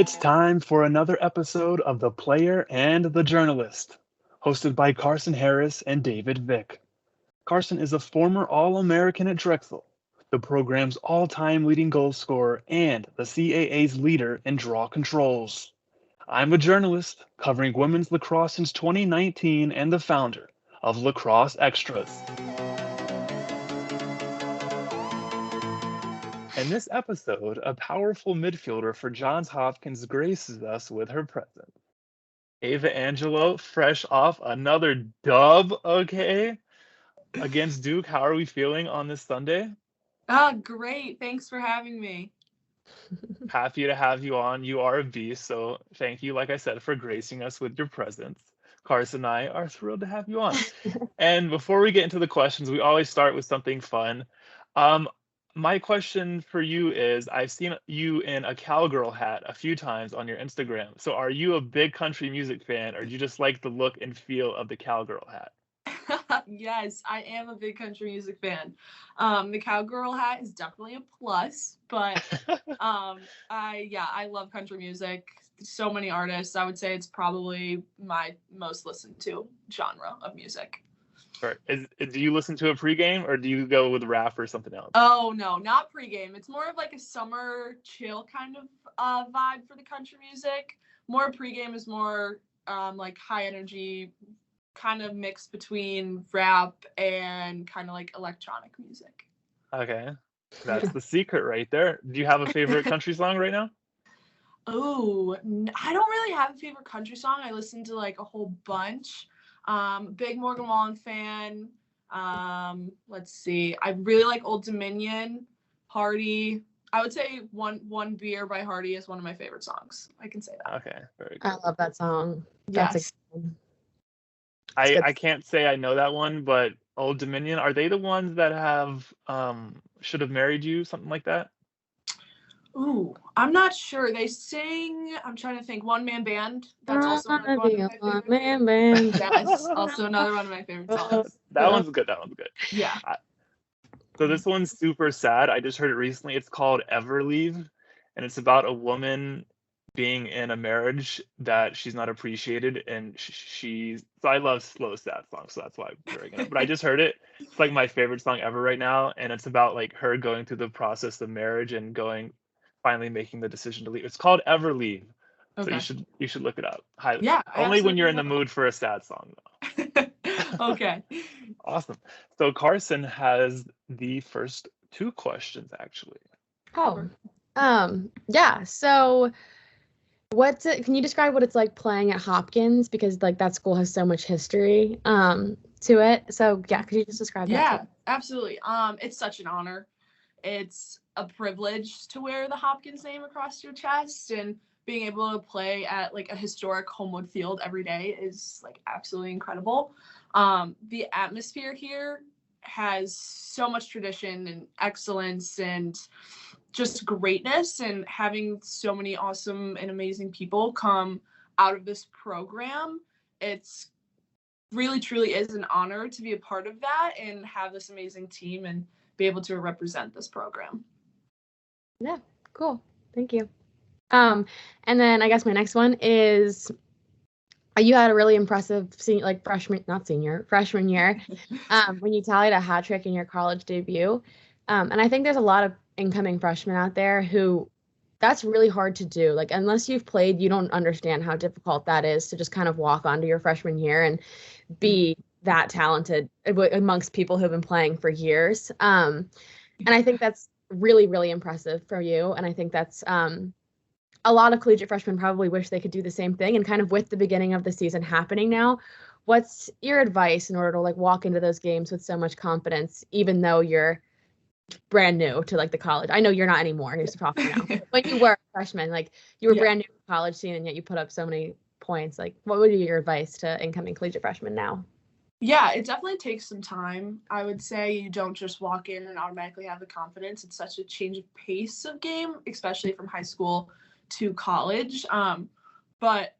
It's time for another episode of The Player and the Journalist, hosted by Karson Harris and David Vick. Karson is a former All-American at Drexel, the program's all-time leading goal scorer and the CAA's leader in draw controls. I'm a journalist covering women's lacrosse since 2019 and the founder of Lacrosse Extras. In this episode, a powerful midfielder for Johns Hopkins graces us with her presence. Ava Angello, fresh off another dub, okay? Against Duke, how are we feeling on this Sunday? Great. Thanks for having me. Happy to have you on. You are a beast, so thank you, like I said, for gracing us with your presence. Karson and I are thrilled to have you on. And before we get into the questions, we always start with something fun. My question for you is, I've seen you in a cowgirl hat a few times on your Instagram. So are you a big country music fan, or do you just like the look and feel of the cowgirl hat? Yes, I am a big country music fan. The cowgirl hat is definitely a plus, but I love country music. So many artists. I would say it's probably my most listened to genre of music. Do you listen to a pregame, or do you go with rap or something else? Oh, no, not pregame. It's more of like a summer chill kind of vibe for the country music. More pregame is more like high energy, kind of mixed between rap and kind of like electronic music. Okay, that's the secret right there. Do you have a favorite country song right now? Oh, I don't really have a favorite country song. I listen to like a whole bunch. Big Morgan Wallen fan. Let's see. I really like Old Dominion, Hardy. I would say one beer by Hardy is one of my favorite songs. I can say that. Okay, very good. I love that song. Yes. I can't say I know that one, but Old Dominion, are they the ones that have Should Have Married You, something like that? Ooh, I'm not sure. They sing, I'm trying to think, One Man Band. That's also another one of my favorite. One Man Band. Yes, also another one of my favorite songs. That one's good. Yeah. So this one's super sad. I just heard it recently. It's called Ever Leave, and it's about a woman being in a marriage that she's not appreciated, and so I love slow sad songs, so that's why I'm hearing it. But I just heard it. It's like my favorite song ever right now, and it's about like her going through the process of marriage and finally making the decision to leave. It's called Ever Leave. Okay. So you should look it up. Highly. Yeah. Only when you're in the mood for a sad song though. Okay. Awesome. So Karson has the first two questions actually. Oh. Yeah. So can you describe what it's like playing at Hopkins? Because like that school has so much history to it. So yeah, could you just describe that? Yeah, absolutely. It's such an honor. It's a privilege to wear the Hopkins name across your chest, and being able to play at like a historic Homewood field every day is like absolutely incredible. The atmosphere here has so much tradition and excellence and just greatness, and having so many awesome and amazing people come out of this program. It's really truly is an honor to be a part of that and have this amazing team and be able to represent this program. Yeah, cool. Thank you. And then I guess my next one is you had a really impressive freshman year when you tallied a hat trick in your college debut. And I think there's a lot of incoming freshmen out there who that's really hard to do. Like, unless you've played, you don't understand how difficult that is to just kind of walk onto your freshman year and be that talented amongst people who've been playing for years. And I think that's really, really impressive for you. And I think that's a lot of collegiate freshmen probably wish they could do the same thing. And kind of with the beginning of the season happening now, what's your advice in order to like walk into those games with so much confidence, even though you're brand new to like the college? I know you're not anymore. You're sophomore now. When you were a freshman, like you were brand new to the college scene, and yet you put up so many points. Like, what would be your advice to incoming collegiate freshmen now? Yeah, it definitely takes some time. I would say you don't just walk in and automatically have the confidence. It's such a change of pace of game, especially from high school to college. But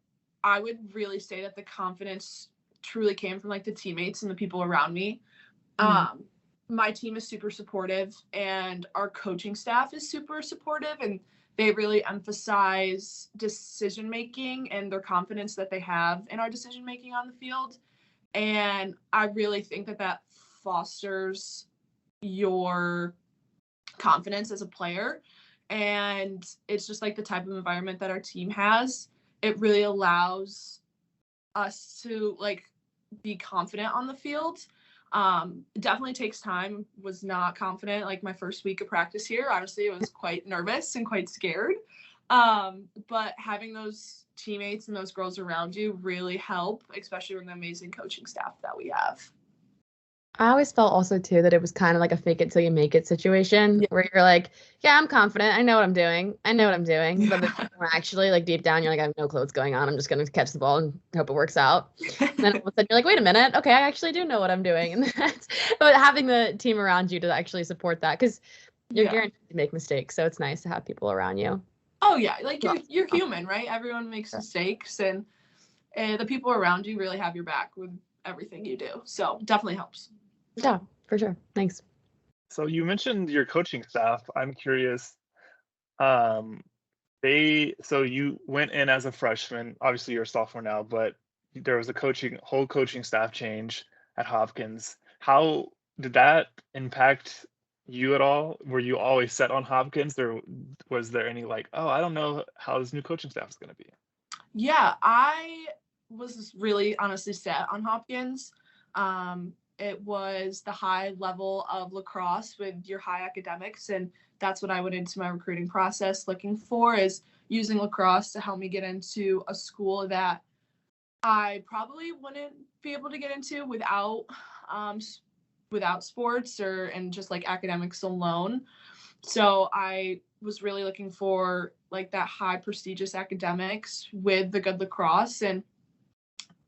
I would really say that the confidence truly came from like the teammates and the people around me. My team is super supportive, and our coaching staff is super supportive, and they really emphasize decision making and their confidence that they have in our decision making on the field. And I really think that fosters your confidence as a player. And it's just like the type of environment that our team has. It really allows us to like be confident on the field. It definitely takes time. Was not confident like my first week of practice here. Honestly, I was quite nervous and quite scared. But having those teammates and those girls around you really help, especially with the amazing coaching staff that we have. I always felt also too that it was kind of like a fake it till you make it situation where you're like, yeah, I'm confident. I know what I'm doing. But then actually like deep down, you're like, I have no clue what's going on. I'm just going to catch the ball and hope it works out. And then all of a sudden you're like, wait a minute. Okay, I actually do know what I'm doing. And but having the team around you to actually support that, because you're guaranteed to make mistakes. So it's nice to have people around you. Oh yeah. Like you're human, right? Everyone makes mistakes, and the people around you really have your back with everything you do. So definitely helps. Yeah, for sure. Thanks. So you mentioned your coaching staff. I'm curious. So you went in as a freshman. Obviously, you're a sophomore now, but there was a whole coaching staff change at Hopkins. How did that impact you at all? Were you always set on Hopkins, or was there any like, oh, I don't know how this new coaching staff is going to be? Yeah, I was really honestly set on Hopkins. It was the high level of lacrosse with your high academics, and that's what I went into my recruiting process looking for, is using lacrosse to help me get into a school that I probably wouldn't be able to get into without sports and just like academics alone. So I was really looking for like that high prestigious academics with the good lacrosse, and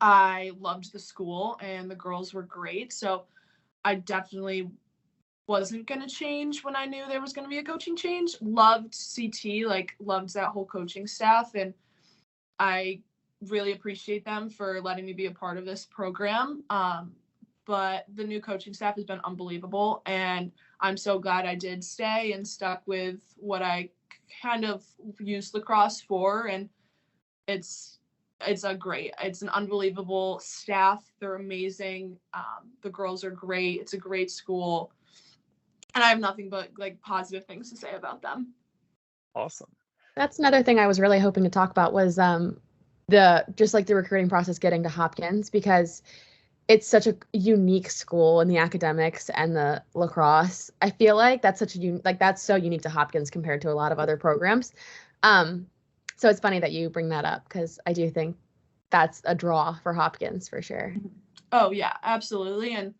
I loved the school and the girls were great. So I definitely wasn't going to change when I knew there was going to be a coaching change. Loved CT, like loved that whole coaching staff. And I really appreciate them for letting me be a part of this program. But the new coaching staff has been unbelievable. And I'm so glad I did stay and stuck with what I kind of used lacrosse for. And it's an unbelievable staff. They're amazing. The girls are great. It's a great school. And I have nothing but like positive things to say about them. Awesome. That's another thing I was really hoping to talk about was the recruiting process getting to Hopkins, because it's such a unique school in the academics and the lacrosse. I feel like that's that's so unique to Hopkins compared to a lot of other programs. So it's funny that you bring that up, because I do think that's a draw for Hopkins for sure. Oh yeah, absolutely. And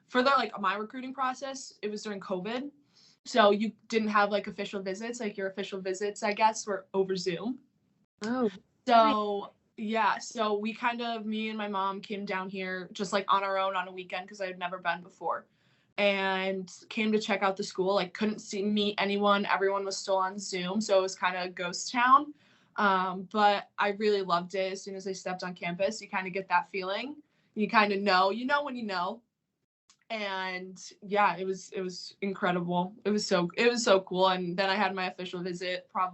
for my recruiting process, it was during COVID. So you didn't have like official visits. Like your official visits, I guess, were over Zoom. Oh. So yeah, so me and my mom came down here just like on our own on a weekend, because I had never been before, and came to check out the school. Like couldn't meet anyone. Everyone was still on Zoom. So it was kind of a ghost town. But I really loved it. As soon as I stepped on campus, you kind of get that feeling. You kind of know when you know. And yeah, it was incredible. It was so cool. And then I had my official visit, I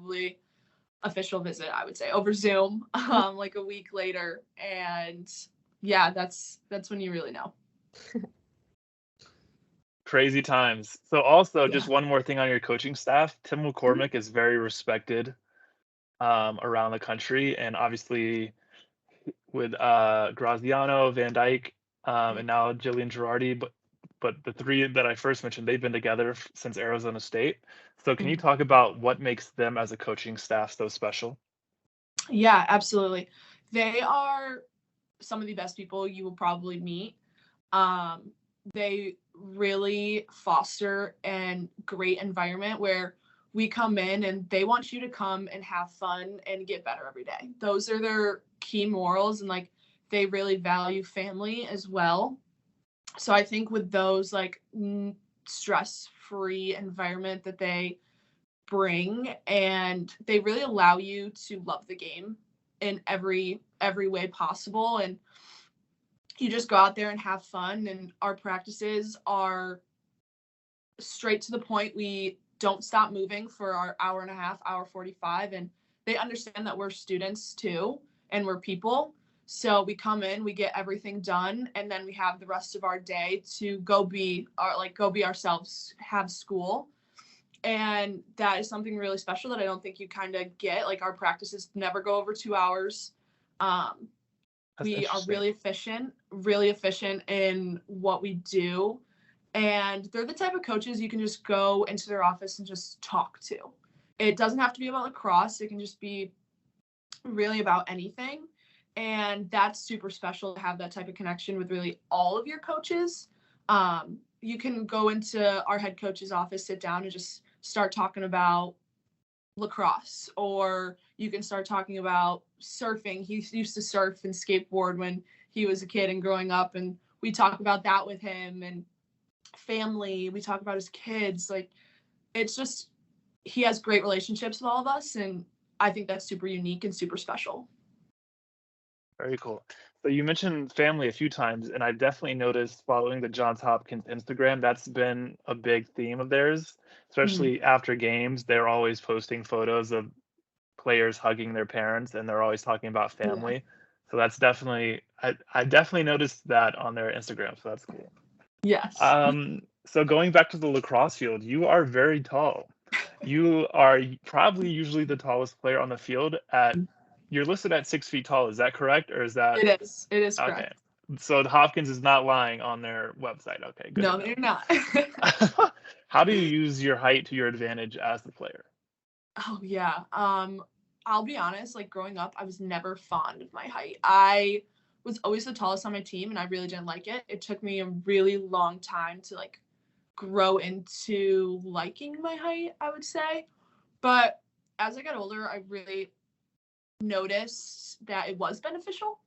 would say, over Zoom, like a week later. And yeah, that's when you really know. Crazy times. So also, just one more thing on your coaching staff. Tim McCormick is very respected around the country, and obviously with Graziano, Van Dyke, and now Jillian Girardi, but the three that I first mentioned, they've been together since Arizona State. So can you talk about what makes them as a coaching staff so special? Yeah, absolutely. They are some of the best people you will probably meet. They really foster a great environment where we come in and they want you to come and have fun and get better every day. Those are their key morals, and like they really value family as well. So I think with those like stress-free environment that they bring, and they really allow you to love the game in every way possible, and you just go out there and have fun. And our practices are straight to the point. We don't stop moving for our hour and a half, hour 45. And they understand that we're students too, and we're people. So we come in, we get everything done, and then we have the rest of our day to go be ourselves, have school. And that is something really special that I don't think you kind of get. Like, our practices never go over 2 hours. We are really efficient in what we do. And they're the type of coaches you can just go into their office and just talk to. It doesn't have to be about lacrosse. It can just be really about anything. And that's super special to have that type of connection with really all of your coaches. You can go into our head coach's office, sit down, and just start talking about lacrosse, or you can start talking about surfing. He used to surf and skateboard when he was a kid and growing up, and we talk about that with him, and family. We talk about his kids. Like, it's just, he has great relationships with all of us, and I think that's super unique and super special. Very cool. So you mentioned family a few times, and I've definitely noticed following the Johns Hopkins Instagram, that's been a big theme of theirs, especially after games. They're always posting photos of players hugging their parents, and they're always talking about family. Yeah. So that's definitely, I definitely noticed that on their Instagram, so that's cool. Yes. So going back to the lacrosse field, you are very tall. You are probably usually the tallest player on the field at, you're listed at 6 feet tall. Is that correct? Or is that? It is correct. Okay. So the Hopkins is not lying on their website. Okay, good. No, they're not. How do you use your height to your advantage as the player? Oh, yeah. I'll be honest, like, growing up, I was never fond of my height. I was always the tallest on my team, and I really didn't like it. It took me a really long time to, like, grow into liking my height, I would say. But as I got older, I really noticed that it was beneficial.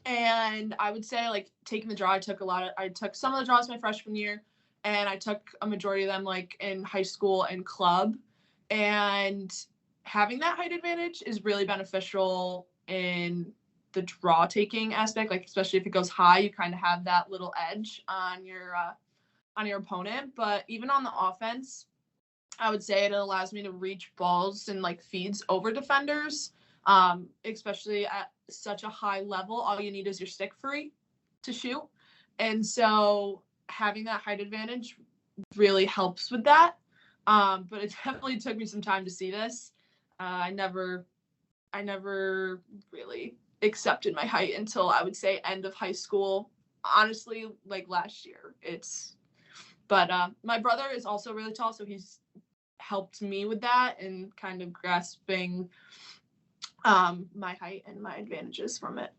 And I would say, like, taking the draw, I took some of the draws my freshman year, and I took a majority of them, like, in high school and club. And having that height advantage is really beneficial in the draw taking aspect, like, especially if it goes high, you kind of have that little edge on your opponent. But even on the offense, I would say it allows me to reach balls and, like, feeds over defenders, especially at such a high level. All you need is your stick free to shoot. And so having that height advantage really helps with that. But it definitely took me some time to see this. I never really accepted my height until, I would say, end of high school. Honestly, like, last year. But my brother is also really tall, so he's helped me with that and kind of grasping my height and my advantages from it.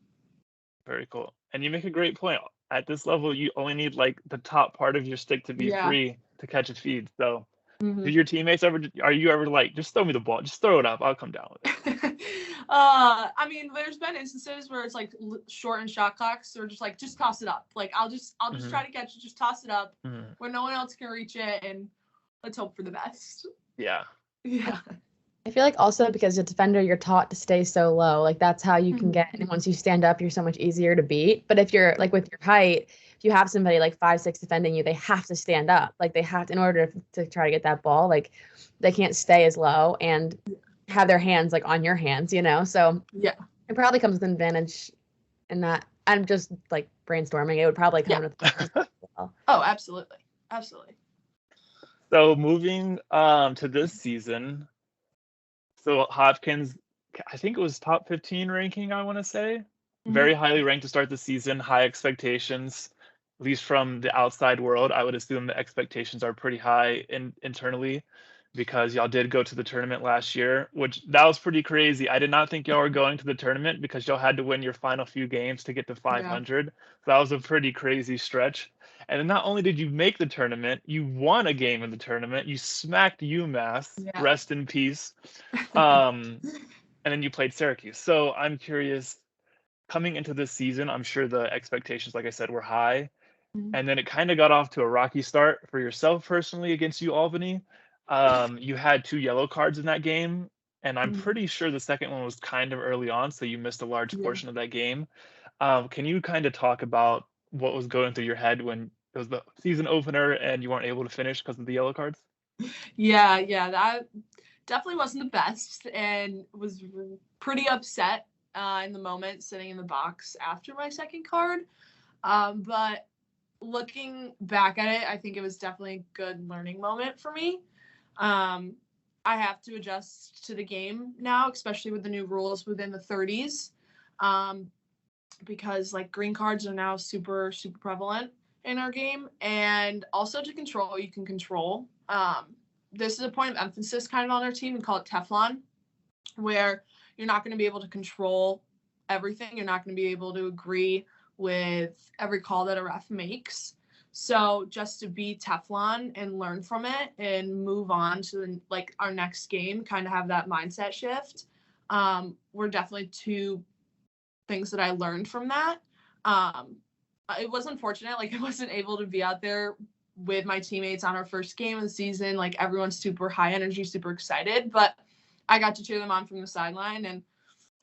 Very cool. And you make a great point. At this level, you only need, like, the top part of your stick to be free to catch a feed. So do your teammates are you ever like, just throw me the ball, just throw it up, I'll come down with it? I mean, there's been instances where it's like shortened shot clocks, or just like, just toss it up. Like, I'll just try to catch it, just toss it up where no one else can reach it, and let's hope for the best. Yeah. I feel like also because a defender, you're taught to stay so low. Like, that's how you can get, and once you stand up, you're so much easier to beat. But if you're, like, with your height, if you have somebody like 5'6" defending you, they have to stand up. Like, they have to, in order to try to get that ball, like, they can't stay as low and have their hands, like, on your hands, you know? So yeah, it probably comes with an advantage in that. I'm just, like, brainstorming. It would probably come with as well. Oh, absolutely. So moving to this season, so Hopkins, I think it was top 15 ranking, I want to say. Very highly ranked to start the season, high expectations, at least from the outside world. I would assume the expectations are pretty high internally, because y'all did go to the tournament last year, which that was pretty crazy. I did not think y'all were going to the tournament because y'all had to win your final few games to get to 500. So that was a pretty crazy stretch. And then not only did you make the tournament, you won a game in the tournament. You smacked UMass, rest in peace. And then you played Syracuse. So I'm curious, coming into this season, I'm sure the expectations, like I said, were high. And then it kind of got off to a rocky start for yourself personally against UAlbany. You had 2 yellow cards in that game, and I'm pretty sure the second one was kind of early on, so you missed a large portion of that game. Can you kind of talk about what was going through your head when it was the season opener and you weren't able to finish because of the yellow cards? Yeah, that definitely wasn't the best, and was pretty upset in the moment, sitting in the box after my second card. But looking back at it, I think it was definitely a good learning moment for me. I have to adjust to the game now, especially with the new rules within the 30s, because like green cards are now super prevalent in our game, and also to control what you can control. This is a point of emphasis kind of on our team. We call it Teflon, where you're not going to be able to control everything. You're not going to be able to agree with every call that a ref makes. So just to be Teflon and learn from it and move on to our next game, kind of have that mindset shift. Were definitely two things that I learned from that. It was unfortunate, I wasn't able to be out there with my teammates on our first game of the season. Everyone's super high energy, super excited, but I got to cheer them on from the sideline, and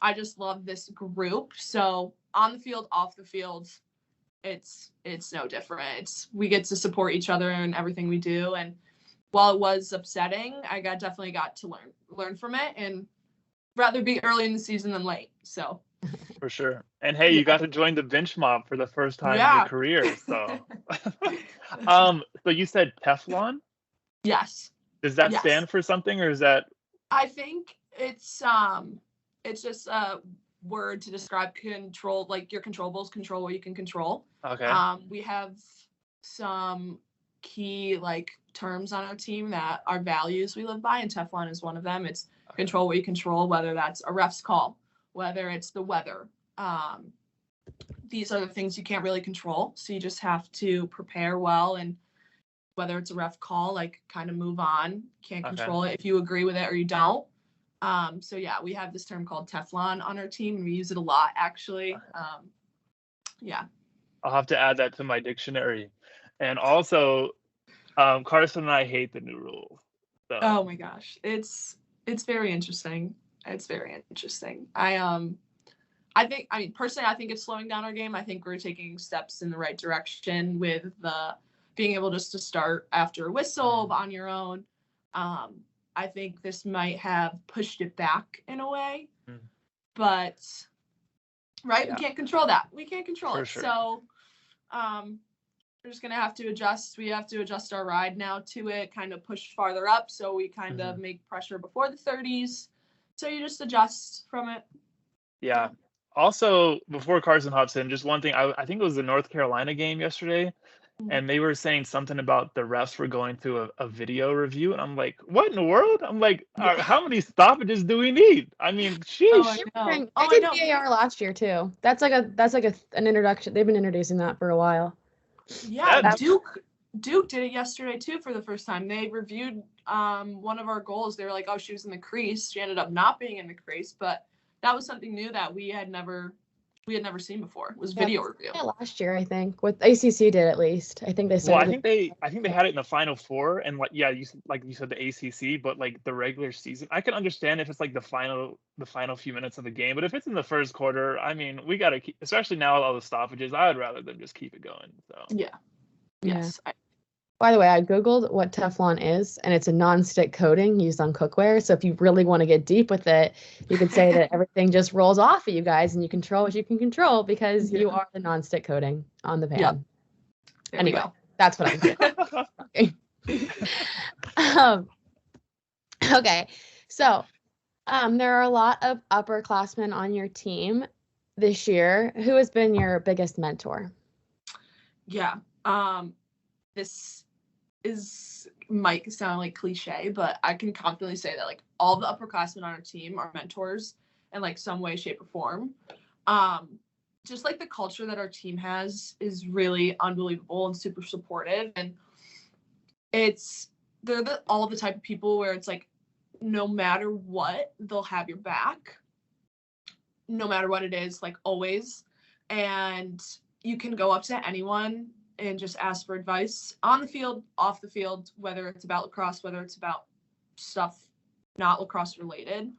I just love this group. So on the field, off the field, it's no different. We get to support each other in everything we do. And while it was upsetting, I definitely got to learn from it, and rather be early in the season than late. So For sure. And hey, you got to join the bench mob for the first time in your career. So so you said Teflon? Yes. Does that stand for something, or is that? I think it's just a word to describe control, your controllables, control what you can control. Okay. We have some key terms on our team that are values we live by, and Teflon is one of them. It's control what you control, whether that's a ref's call, whether it's the weather. These are the things you can't really control, so you just have to prepare well, and whether it's a ref call, kind of move on. Can't control it if you agree with it or you don't. So yeah, we have this term called Teflon on our team, and we use it a lot, actually. Yeah. I'll have to add that to my dictionary. And also, Karson and I hate the new rules. So. Oh my gosh, it's very interesting. It's very interesting. Personally, I think it's slowing down our game. I think we're taking steps in the right direction with the being able just to start after a whistle on your own. I think this might have pushed it back in a way, but we can't control that. We can't control it. Sure. So we're just going to have to adjust. We have to adjust our ride now to it, kind of push farther up. So we kind of make pressure before the 30s. So you just adjust from it. Yeah. Also, before Karson hops in, just one thing. I think it was the North Carolina game yesterday, and they were saying something about the refs were going through a video review, and I'm like, what in the world? I'm like, how many stoppages do we need? I mean, sheesh. I did VAR last year too. That's like an introduction. They've been introducing that for a while. Yeah, Duke did it yesterday too for the first time. They reviewed one of our goals. They were like, oh, she was in the crease. She ended up not being in the crease, but that was something new that we had never seen before. It was video review. Yeah, last year I think with ACC did at least. I think they said. Well, I think they had it in the Final Four, and you said the ACC, but the regular season, I can understand if it's the final few minutes of the game, but if it's in the first quarter, I mean, we gotta keep, especially now with all the stoppages. I would rather them just keep it going. So yeah. Yes. By the way, I Googled what Teflon is, and it's a non-stick coating used on cookware. So if you really want to get deep with it, you could say that everything just rolls off of you guys, and you control what you can control because you are the non-stick coating on the pan. Yep. Anyway, that's what I'm doing. Okay. So there are a lot of upperclassmen on your team this year. Who has been your biggest mentor? Yeah. This might sound cliche, but I can confidently say that all the upperclassmen on our team are mentors in some way, shape, or form. Just the culture that our team has is really unbelievable and super supportive, and they're all the type of people where it's no matter what, they'll have your back, no matter what it is, always, and you can go up to anyone and just ask for advice on the field, off the field, whether it's about lacrosse, whether it's about stuff not lacrosse related.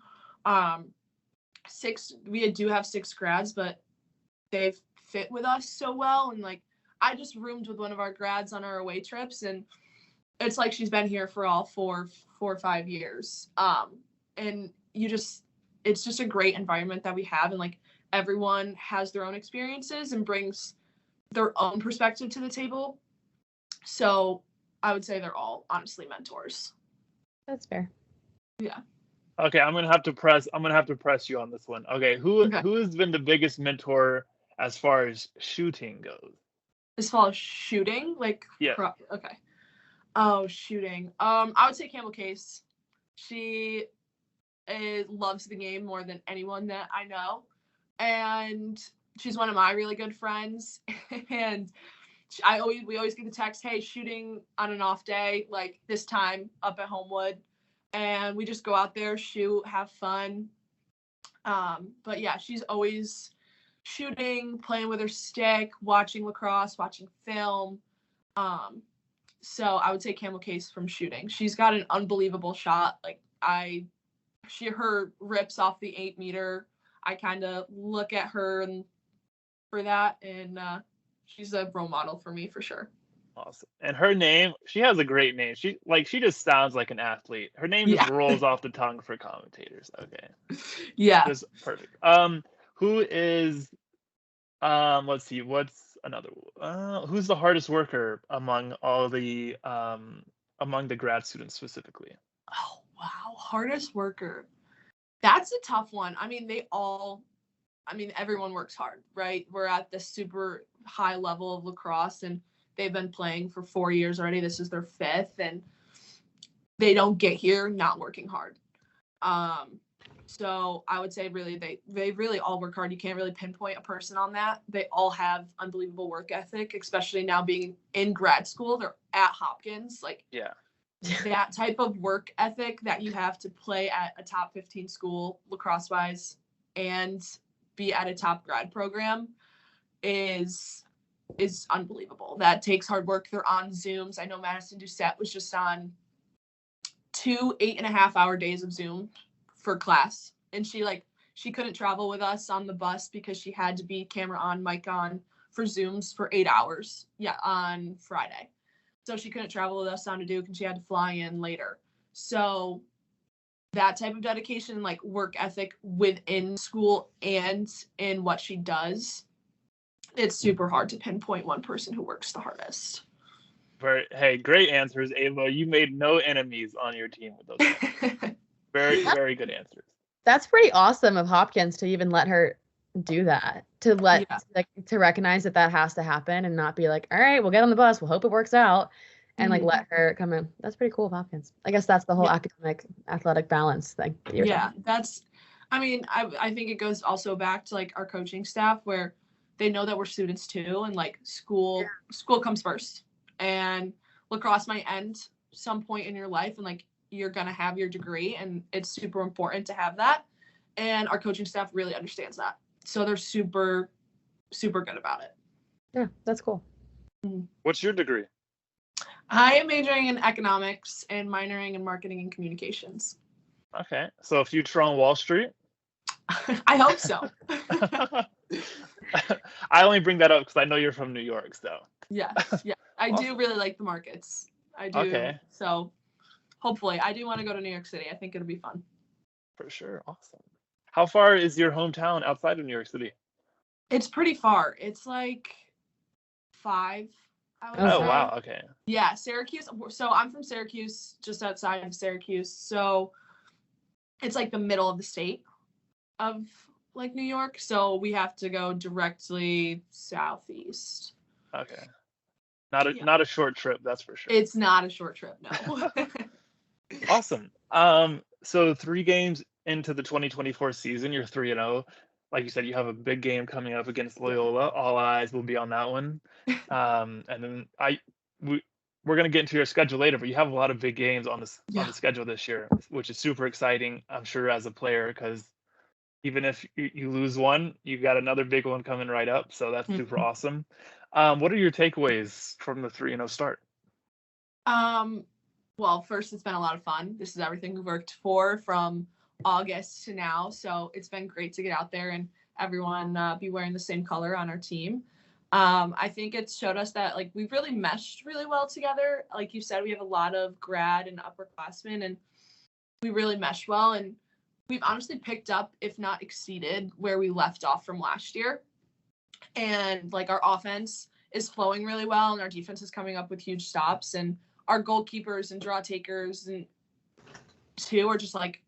We do have 6 grads, but they fit with us so well. And I just roomed with one of our grads on our away trips, and it's like she's been here for all four or 5 years. And it's just a great environment that we have, and like everyone has their own experiences and brings their own perspective to the table. So I would say they're all honestly mentors. That's fair. Yeah. Okay, I'm gonna have to press you on this one. Okay, who has been the biggest mentor as far as shooting goes? As far as shooting, like yeah. Okay. Oh, shooting. I would say Campbell Case. She loves the game more than anyone that I know, and she's one of my really good friends. And we always get the text, hey, shooting on an off day, like this time up at Homewood, and we just go out there, shoot, have fun. But yeah, she's always shooting, playing with her stick, watching lacrosse, watching film. So I would say Campbell Case from shooting. She's got an unbelievable shot. Like her rips off the 8 meter. I kind of look at her and for that, and she's a role model for me for sure. Awesome. And her name, she has a great name. She just sounds like an athlete. Her name just rolls off the tongue for commentators. Okay. Yeah. Just perfect. Who is let's see, what's another who's the hardest worker among all the among the grad students specifically? Oh wow, hardest worker. That's a tough one. I mean, everyone works hard, right? We're at the super high level of lacrosse, and they've been playing for 4 years already. This is their 5th, and they don't get here not working hard. So I would say really they really all work hard. You can't really pinpoint a person on that. They all have unbelievable work ethic, especially now being in grad school. They're at Hopkins. Like, yeah, that type of work ethic that you have to play at a top 15 school lacrosse wise and be at a top grad program is unbelievable. That takes hard work. They're on Zooms. I know Madison Doucette was just on 2 8.5-hour days of Zoom for class, and she couldn't travel with us on the bus because she had to be camera on, mic on for Zooms for 8 hours on Friday. So she couldn't travel with us down to Duke, and she had to fly in later. So that type of dedication, like work ethic within school and in what she does, it's super hard to pinpoint one person who works the hardest. Hey, great answers, Ava. You made no enemies on your team with those answers. Very, very good answers. That's pretty awesome of Hopkins to even let her do that, to recognize that has to happen and not be like, all right, we'll get on the bus, we'll hope it works out, and like let her come in. That's pretty cool of Hopkins. I guess that's the whole academic athletic balance thing. I think it goes also back to like our coaching staff, where they know that we're students too, and like school comes first, and lacrosse might end some point in your life, and like you're gonna have your degree, and it's super important to have that, and our coaching staff really understands that, so they're super good about it. Yeah, that's cool. What's your degree? I am majoring in economics and minoring in marketing and communications. Okay, so a future on Wall Street? I hope so. I only bring that up because I know you're from New York, so. Yeah. I do really like the markets. I do. Okay. So hopefully, I do want to go to New York City. I think it'll be fun. For sure. Awesome. How far is your hometown outside of New York City? It's pretty far. It's like 5. I would say. Wow. Okay. Yeah, Syracuse. So I'm from Syracuse, just outside of Syracuse. So it's like the middle of the state of like New York. So we have to go directly southeast. Okay. Not a short trip, that's for sure. It's not a short trip, no. Awesome. So 3 games into the 2024 season, you're 3-0. Like you said, you have a big game coming up against Loyola. All eyes will be on that one. And then we're going to get into your schedule later, but you have a lot of big games on the schedule this year, which is super exciting, I'm sure, as a player, because even if you lose one, you got another big one coming right up. So that's super awesome. What are your takeaways from the 3-0 start? Well, first, it's been a lot of fun. This is everything we worked for from August to now. So it's been great to get out there and everyone be wearing the same color on our team. I think it's showed us that like we've really meshed really well together. Like you said, we have a lot of grad and upperclassmen, and we really meshed well. And we've honestly picked up, if not exceeded, where we left off from last year. And like our offense is flowing really well, and our defense is coming up with huge stops, and our goalkeepers and draw takers and too are just like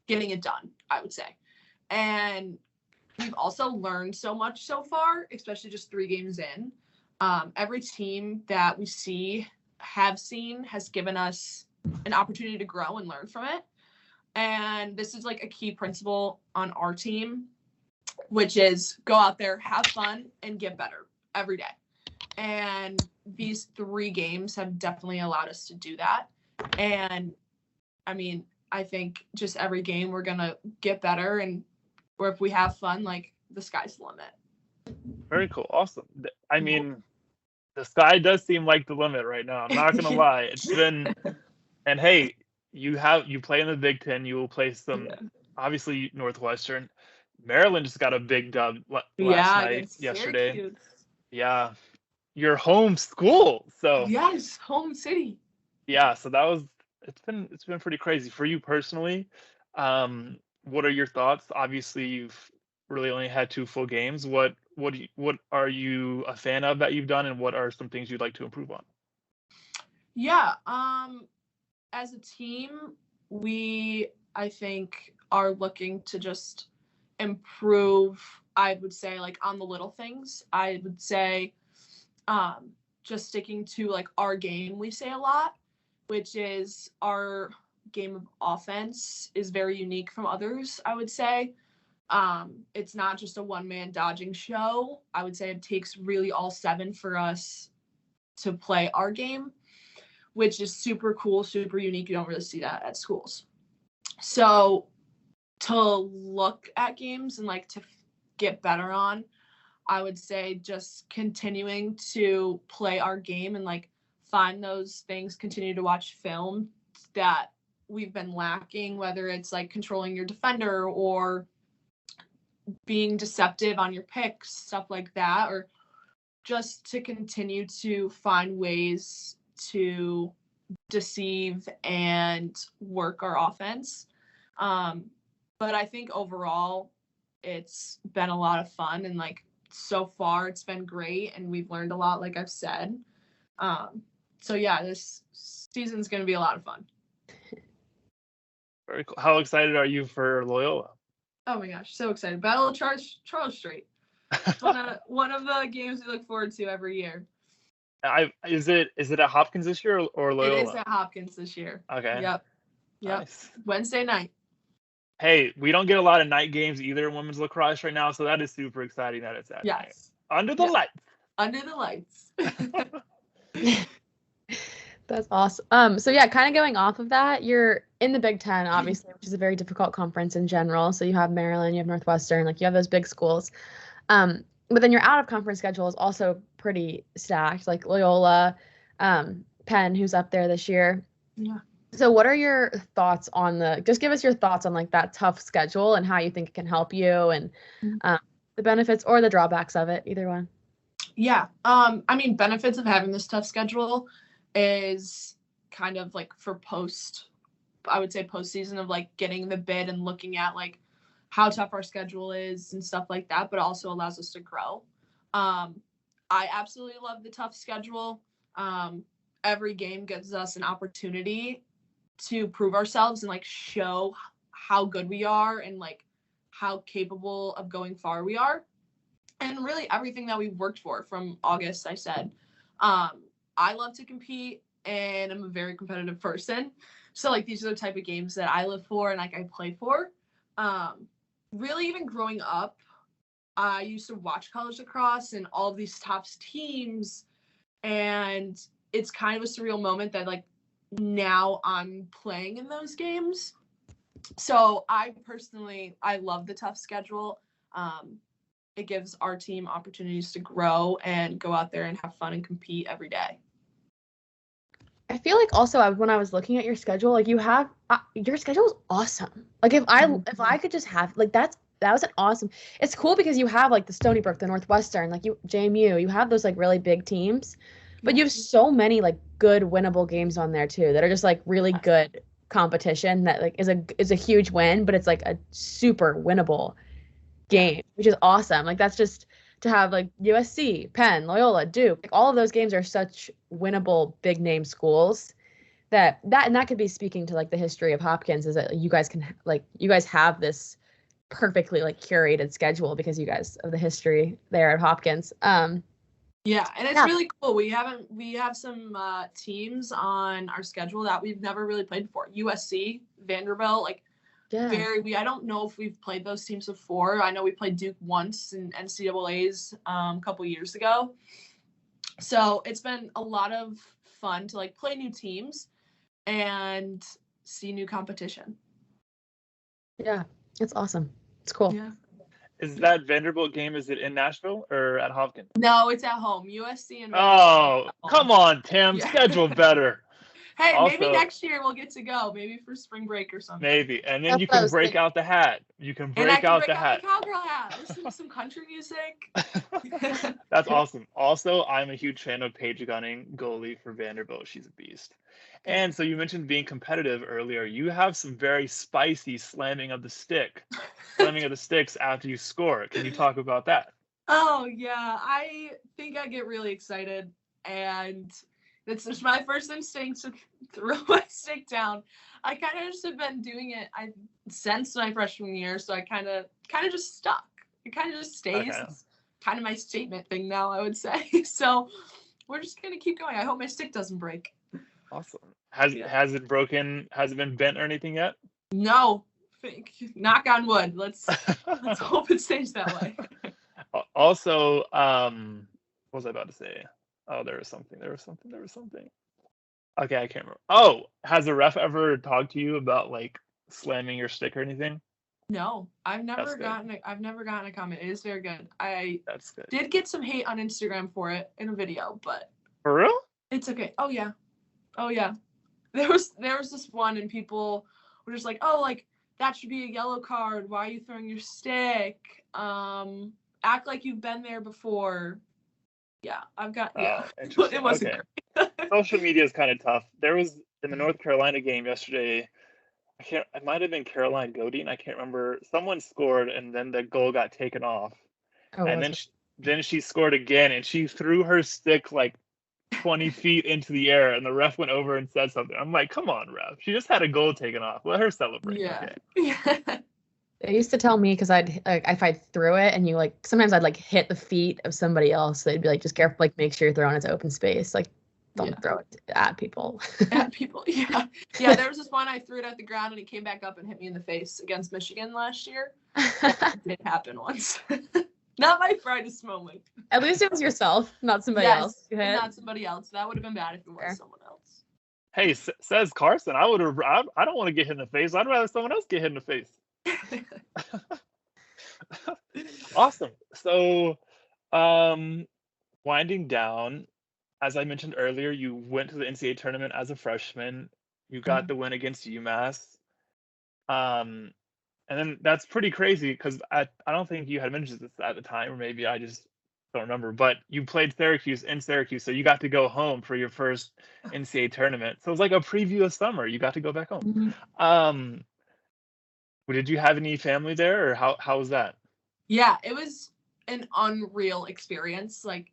getting it done, I would say. And we've also learned so much so far, especially just 3 games in. Every team that we have seen has given us an opportunity to grow and learn from it. And this is like a key principle on our team, which is go out there, have fun, and get better every day. And these 3 games have definitely allowed us to do that. And I mean, I think just every game we're going to get better, and or if we have fun, like the sky's the limit. Very cool. Awesome. I mean, the sky does seem like the limit right now. I'm not going to lie. It's been, and hey, you play in the Big Ten, you will play some, obviously Northwestern. Maryland just got a big dub yesterday. Syracuse. Yeah. Your home school. So yes, home city. Yeah. So it's been pretty crazy for you personally. What are your thoughts? Obviously, you've really only had 2 full games. What are you a fan of that you've done, and what are some things you'd like to improve on? Yeah, as a team, I think are looking to just improve, I would say, like on the little things. I would say just sticking to like our game, we say a lot, which is our game of offense is very unique from others, I would say. It's not just a one-man dodging show. I would say it takes really all 7 for us to play our game, which is super cool, super unique. You don't really see that at schools. So to look at games and like to get better on, I would say just continuing to play our game and like find those things, continue to watch film that we've been lacking, whether it's like controlling your defender or being deceptive on your picks, stuff like that, or just to continue to find ways to deceive and work our offense. But I think overall it's been a lot of fun, and like so far it's been great, and we've learned a lot, like I've said. So yeah, this season's going to be a lot of fun. Very cool. How excited are you for Loyola? Oh my gosh, so excited. Battle of Charles Street. One of the games we look forward to every year. Is it at Hopkins this year or Loyola? It is at Hopkins this year. Okay. Yep. Nice. Wednesday night. Hey, we don't get a lot of night games either in women's lacrosse right now, so that is super exciting that it's at night. Under the lights. Under the lights. That's awesome. So yeah, kind of going off of that, you're in the Big Ten, obviously, which is a very difficult conference in general. So you have Maryland, you have Northwestern, like you have those big schools. But then your out of conference schedule is also pretty stacked, like Loyola, Penn, who's up there this year. Yeah. So what are your thoughts on just give us your thoughts on like that tough schedule and how you think it can help you, and the benefits or the drawbacks of it, either one. Yeah. I mean, benefits of having this tough schedule is kind of like for postseason of like getting the bid and looking at like how tough our schedule is and stuff like that, but it also allows us to grow. I absolutely love the tough schedule. Every game gives us an opportunity to prove ourselves and like show how good we are and like how capable of going far we are. And really everything that we've worked for from August, I said. I love to compete and I'm a very competitive person. So like these are the type of games that I live for and like I play for. Really even growing up, I used to watch college lacrosse and all of these top teams, and it's kind of a surreal moment that like now I'm playing in those games. So I love the tough schedule. It gives our team opportunities to grow and go out there and have fun and compete every day. I feel like also when I was looking at your schedule, like you have your schedule is awesome. Like if I could just have like that's that was an awesome. It's cool because you have like the Stony Brook, the Northwestern, like JMU, you have those like really big teams, but you have so many like good winnable games on there too that are just like really good competition that like is a huge win, but it's like a super winnable game, which is awesome. Like that's just to have like USC, Penn, Loyola, Duke, like all of those games are such winnable big name schools that could be speaking to like the history of Hopkins is that you guys have this perfectly like curated schedule because you guys of the history there at Hopkins. Yeah, and it's really cool. We have some teams on our schedule that we've never really played before. USC, Vanderbilt, like I don't know if we've played those teams before. I know we played Duke once in NCAAs a couple years ago. So it's been a lot of fun to like play new teams and see new competition. Yeah, it's awesome. It's cool. Yeah. Is that Vanderbilt game, is it in Nashville or at Hopkins? No, it's at home. USC and Vanderbilt. Oh, come on, Tim. Yeah. Schedule better. Hey, also, maybe next year we'll get to go. Maybe for spring break or something. Maybe. And then you can break out the hat. You can break out the hat. The cowgirl hat. Listen some country music. That's awesome. Also, I'm a huge fan of Paige Gunning, goalie for Vanderbilt. She's a beast. And so you mentioned being competitive earlier. You have some very spicy slamming of the sticks after you score. Can you talk about that? Oh, yeah. I think I get really excited, and it's just my first instinct to throw my stick down. I kind of just have been doing it since my freshman year, so I kind of just stuck. It kind of just stays. Okay. It's kind of my statement thing now, I would say. So we're just going to keep going. I hope my stick doesn't break. Awesome. Has it broken? Has it been bent or anything yet? No. Knock on wood. Let's hope it stays that way. Also, what was I about to say? Oh, there was something. Okay, I can't remember. Oh, has a ref ever talked to you about like slamming your stick or anything? No, I've never gotten a comment. It is very good. That's good. Did get some hate on Instagram for it in a video, but for real? It's okay. Oh yeah. There was this one, and people were just like, "Oh, like that should be a yellow card. Why are you throwing your stick? Act like you've been there before." Yeah, I've got. Yeah, it wasn't great. Social media is kind of tough. There was in the North Carolina game yesterday. It might have been Caroline Godin. I can't remember. Someone scored, and then the goal got taken off, and then she scored again, and she threw her stick like 20 feet into the air, and the ref went over and said something. I'm like, come on, ref. She just had a goal taken off. Let her celebrate. Yeah. Okay. They used to tell me because if I threw it and you like sometimes I'd like hit the feet of somebody else, they'd be like, just careful, like make sure you're throwing it to open space, like don't throw it at people. Yeah. There was this one I threw it at the ground and it came back up and hit me in the face against Michigan last year. That did happen once. Not my brightest moment. At least it was yourself, not somebody else. Not somebody else. That would have been bad if it was someone else. Hey, says Karson, I don't want to get hit in the face. I'd rather someone else get hit in the face. Awesome. So, winding down, as I mentioned earlier, you went to the NCAA tournament as a freshman. You got the win against UMass. And then that's pretty crazy because I don't think you had mentioned this at the time, or maybe I just don't remember, but you played Syracuse in Syracuse, so you got to go home for your first NCAA tournament. So it was like a preview of summer. You got to go back home. Mm-hmm. Did you have any family there, or how was that? Yeah, it was an unreal experience. Like,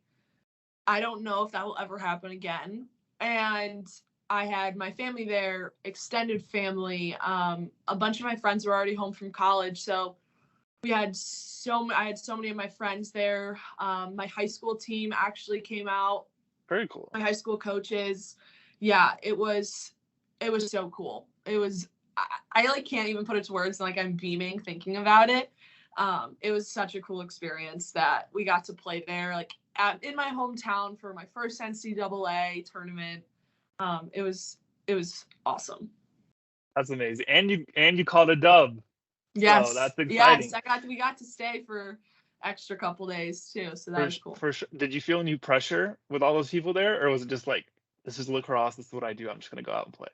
I don't know if that will ever happen again. And I had my family there, extended family. A bunch of my friends were already home from college, so I had so many of my friends there. My high school team actually came out. Very cool. My high school coaches. Yeah, it was so cool. It was. I like can't even put it to words. Like I'm beaming thinking about it. It was such a cool experience that we got to play there, like in my hometown for my first NCAA tournament. It was awesome. That's amazing. And you called a dub. Yes. So that's exciting. Yes, we got to stay for extra couple days too. So that was cool. For sure. Did you feel any pressure with all those people there, or was it just like, this is lacrosse, this is what I do, I'm just gonna go out and play?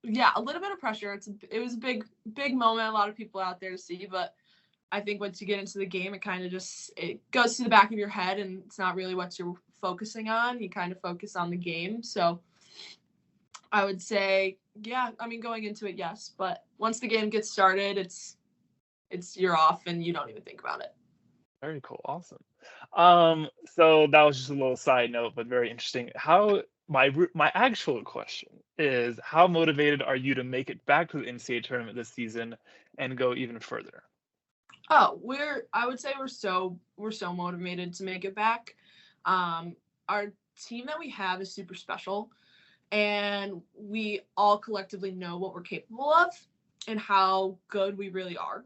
Yeah, a little bit of pressure. It was a big moment. A lot of people out there to see, but I think once you get into the game, it kind of it goes to the back of your head, and it's not really what you're focusing on. You kind of focus on the game. So I would say, yeah, I mean, going into it, yes. But once the game gets started, it's you're off and you don't even think about it. Very cool. Awesome. So that was just a little side note, but very interesting. My actual question is, how motivated are you to make it back to the NCAA tournament this season and go even further? Oh, I would say we're so motivated to make it back. Our team that we have is super special, and we all collectively know what we're capable of and how good we really are.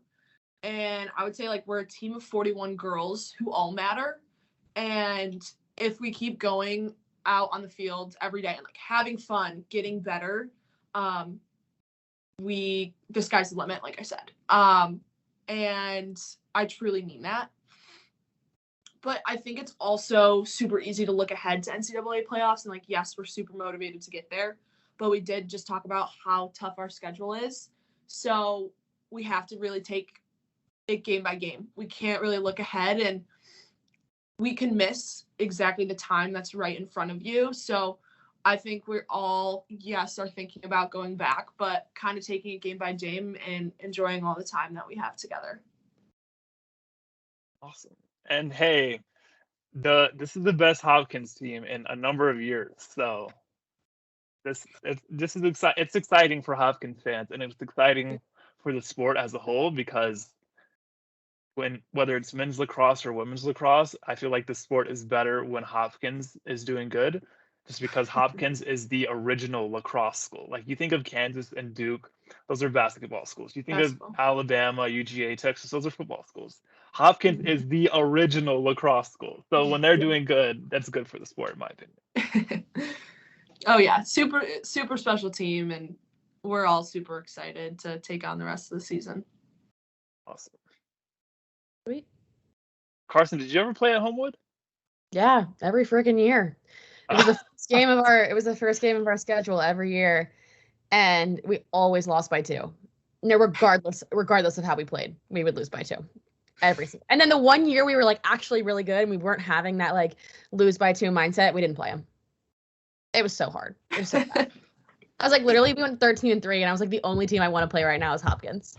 And I would say, like, we're a team of 41 girls who all matter. And if we keep going out on the field every day and, like, having fun, getting better, the sky's the limit, like I said. And I truly mean that. But I think it's also super easy to look ahead to NCAA playoffs and, like, yes, we're super motivated to get there. But we did just talk about how tough our schedule is. So we have to really take it game by game. We can't really look ahead, and we can miss exactly the time that's right in front of you. So I think we're all, yes, are thinking about going back, but kind of taking it game by game and enjoying all the time that we have together. Awesome. And hey, this is the best Hopkins team in a number of years. So this is exciting. It's exciting for Hopkins fans, and it's exciting for the sport as a whole, because whether it's men's lacrosse or women's lacrosse, I feel like the sport is better when Hopkins is doing good, just because Hopkins is the original lacrosse school. Like, you think of Kansas and Duke, those are basketball schools. You think of Alabama, UGA, Texas, those are football schools. Hopkins is the original lacrosse school. So when they're doing good, that's good for the sport, in my opinion. Oh yeah, super special team, and we're all super excited to take on the rest of the season. Awesome. Sweet. Karson, did you ever play at Homewood? Yeah, every freaking year. It was the first game of our schedule every year, and we always lost by 2. No, regardless of how we played, we would lose by 2. And then the one year we were, like, actually really good, and we weren't having that, like, lose by 2 mindset, we didn't play them. It was so hard. It was so bad. I was like, literally, we went 13-3, and I was like, the only team I want to play right now is Hopkins.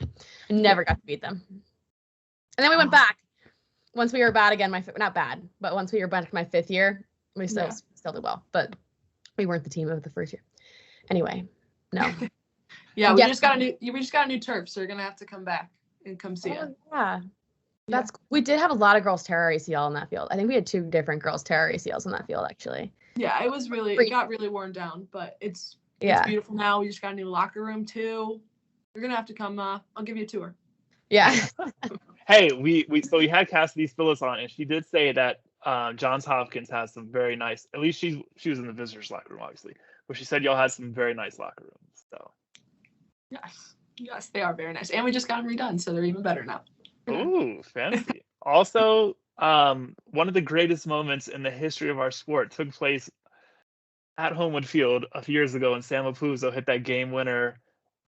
I never got to beat them. And then we went back. Once we were bad again, not bad, but once we were back my 5th year, we still did well. But we weren't the team of the first year. Anyway, no. Yeah, we just got a new turf, so you're gonna have to come back and come see it. Yeah. We did have a lot of girls tear our ACL in that field. I think we had 2 different girls tear our ACLs in that field, actually. Yeah, it got really worn down, but it's beautiful now. We just got a new locker room too. You're gonna have to come. I'll give you a tour. Yeah. Hey, we had Cassidy Phyllis on, and she did say that Johns Hopkins has some very nice. At least she was in the visitors' locker room, obviously, but she said y'all had some very nice locker rooms. So yes, they are very nice, and we just got them redone, so they're even better now. Ooh, fancy. Also, one of the greatest moments in the history of our sport took place at Homewood Field a few years ago, and Sam Apuzzo hit that game winner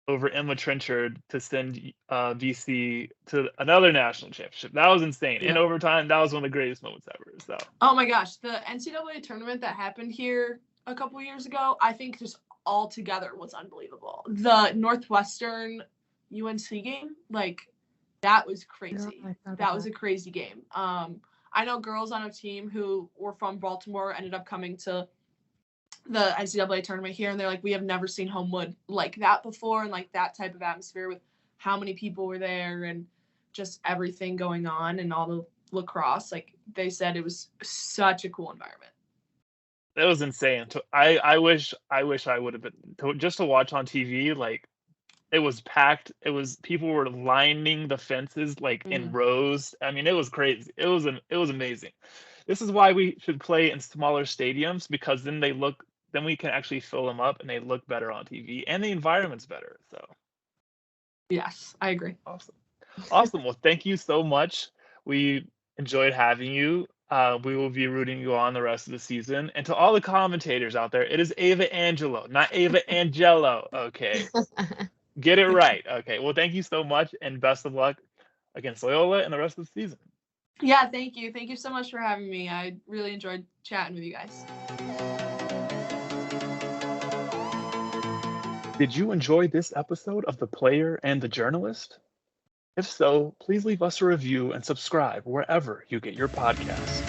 over Emma Trenchard to send BC to another national championship. That was insane. In overtime, that was one of the greatest moments ever. So. Oh my gosh, the NCAA tournament that happened here a couple years ago, I think just all together was unbelievable. The Northwestern UNC game, like, that was crazy. That was a crazy game. I know girls on a team who were from Baltimore ended up coming to the NCAA tournament here, and they're like, we have never seen Homewood like that before, and like that type of atmosphere with how many people were there and just everything going on and all the lacrosse. Like, they said it was such a cool environment. It was insane. I wish I would have been just to watch on TV. Like, it was packed. People were lining the fences like in rows. I mean, it was crazy. It was amazing. This is why we should play in smaller stadiums, because then we can actually fill them up and they look better on TV, and the environment's better. So yes, I agree. Awesome. Well, thank you so much. We enjoyed having you. We will be rooting you on the rest of the season. And to all the commentators out there, it is Ava Angello, not Ava Angello. Okay. Get it right. Okay. Well, thank you so much, and best of luck against Loyola and the rest of the season. Yeah, thank you. Thank you so much for having me. I really enjoyed chatting with you guys. Did you enjoy this episode of The Player and the Journalist? If so, please leave us a review and subscribe wherever you get your podcasts.